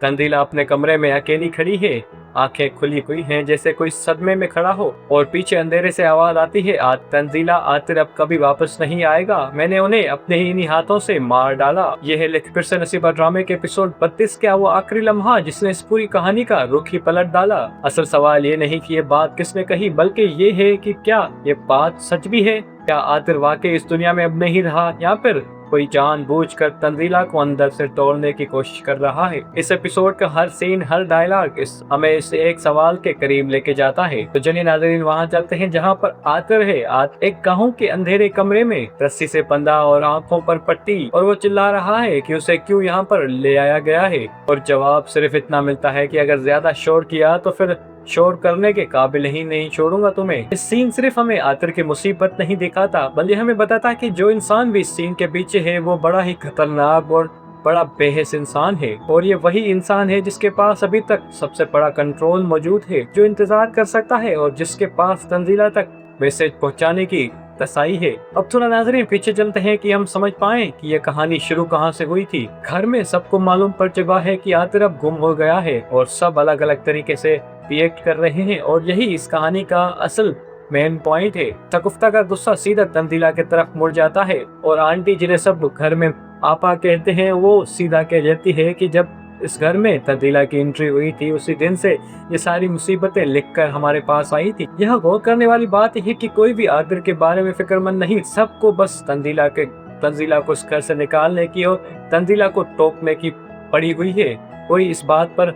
तंजीला अपने कमरे में अकेली खड़ी है, आंखें खुली हुई हैं जैसे कोई सदमे में खड़ा हो, और पीछे अंधेरे से आवाज आती है, आज तंजीला आतिर अब कभी वापस नहीं आएगा, मैंने उन्हें अपने ही इन्हीं हाथों से मार डाला। यह है लिख फिर से नसीबा ड्रामे के एपिसोड 32 का वो आखिरी लम्हा जिसने इस पूरी कहानी का रुख ही पलट डाला। असल सवाल ये नहीं कि ये बात किसने कही, बल्कि ये है कि क्या ये बात सच भी है? क्या आतिर वाकई इस दुनिया में अब नहीं रहा, या फिर कोई जानबूझकर तंजीला को अंदर से तोड़ने की कोशिश कर रहा है? इस एपिसोड का हर सीन, हर डायलॉग हमें इस एक सवाल के करीब लेके जाता है। तो चलिए नाज़रीन वहां चलते हैं जहां पर आतिर है। आज एक गांव के अंधेरे कमरे में रस्सी से बंधा और आंखों पर पट्टी, और वो चिल्ला रहा है कि उसे क्यों यहाँ पर ले आया गया है। और जवाब सिर्फ इतना मिलता है कि अगर ज्यादा शोर किया तो फिर शोर करने के काबिल ही नहीं छोड़ूंगा तुम्हें। इस सीन सिर्फ हमें आतिर की मुसीबत नहीं दिखाता, बल्कि हमें बताता है कि जो इंसान भी इस सीन के पीछे है वो बड़ा ही खतरनाक और बड़ा बेहिस इंसान है। और ये वही इंसान है जिसके पास अभी तक सबसे बड़ा कंट्रोल मौजूद है, जो इंतजार कर सकता है और जिसके पास तंजीला तक मैसेज पहुंचाने की तसाई है। अब थोड़ा नाज़रीन पीछे चलते हैं कि हम समझ पाएं कि यह कहानी शुरू कहां से हुई थी। घर में सबको मालूम पड़ चुका है कि आतिर अब गुम हो गया है और सब अलग अलग तरीके से रिएक्ट कर रहे हैं, और यही इस कहानी का असल मेन पॉइंट है। शगुफ्ता का गुस्सा सीधा तंजीला की तरफ मुड़ जाता है, और आंटी जिन्हें सब घर में आपा कहते हैं वो सीधा कह देती है कि जब इस घर में तंजीला की एंट्री हुई थी उसी दिन से ये सारी मुसीबतें लिखकर हमारे पास आई थी। यह गौर करने वाली बात है कि कोई भी आतिर के बारे में फिक्रमंद नहीं, सबको बस तंजीला को इस घर से निकालने की और तंजीला को टोकने की पड़ी हुई है। कोई इस बात पर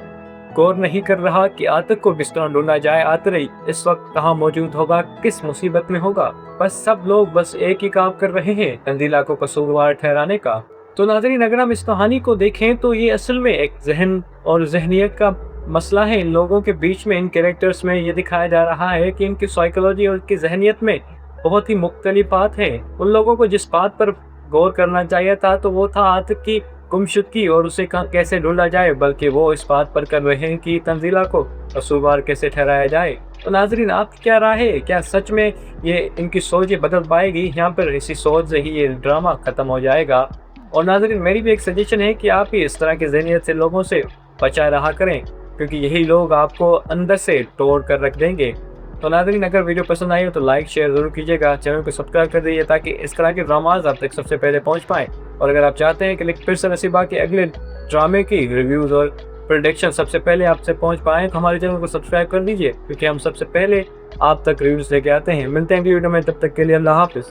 गौर नहीं कर रहा कि आतिर को बिस्तरा ढूंढा जाए, आतिर इस वक्त कहाँ मौजूद होगा, किस मुसीबत में होगा। बस सब लोग बस एक ही काम कर रहे हैं, तंजीला को कसूरवार ठहराने का। तो नाज़रीन अगर हम इस कहानी को देखें तो ये असल में एक जहन और जहनियत का मसला है। इन लोगों के बीच में, इन कैरेक्टर्स में ये दिखाया जा रहा है कि इनकी साइकोलॉजी और इनकी जहनियत में बहुत ही मुख्तलिफात है। उन लोगों को जिस बात पर गौर करना चाहिए था तो वो था आतिर की गुमशुदगी और उसे कैसे ढूंढा जाए, बल्कि वो इस बात पर कर रहे हैं कि तंजीला को कसूरवार कैसे ठहराया जाए। तो नाज़रीन आपकी क्या राय है? क्या सच में ये इनकी सोच बदल पाएगी? यहाँ पर इसी सोच से ही ये ड्रामा खत्म हो जाएगा। और नाज़रीन मेरी भी एक सजेशन है कि आप ही इस तरह की ज़हनियत से लोगों से बचा रहा करें, क्योंकि यही लोग आपको अंदर से तोड़ कर रख देंगे। तो नाज़रीन अगर वीडियो पसंद आई हो तो लाइक शेयर ज़रूर कीजिएगा, चैनल को सब्सक्राइब कर दीजिए ताकि इस तरह के ड्रामाज आप तक सबसे पहले पहुंच पाएँ। और अगर आप चाहते हैं कि लिख फिर से नसीबा के अगले ड्रामे की रिव्यूज़ और प्रेडिक्शन सबसे पहले आपसे पहुंच पाएँ तो हमारे चैनल को सब्सक्राइब कर दीजिए, क्योंकि हम सबसे पहले आप तक रिव्यूज़ लेके आते हैं। मिलते हैं अगली वीडियो में, तब तक के लिए अल्लाह हाफ़िज़।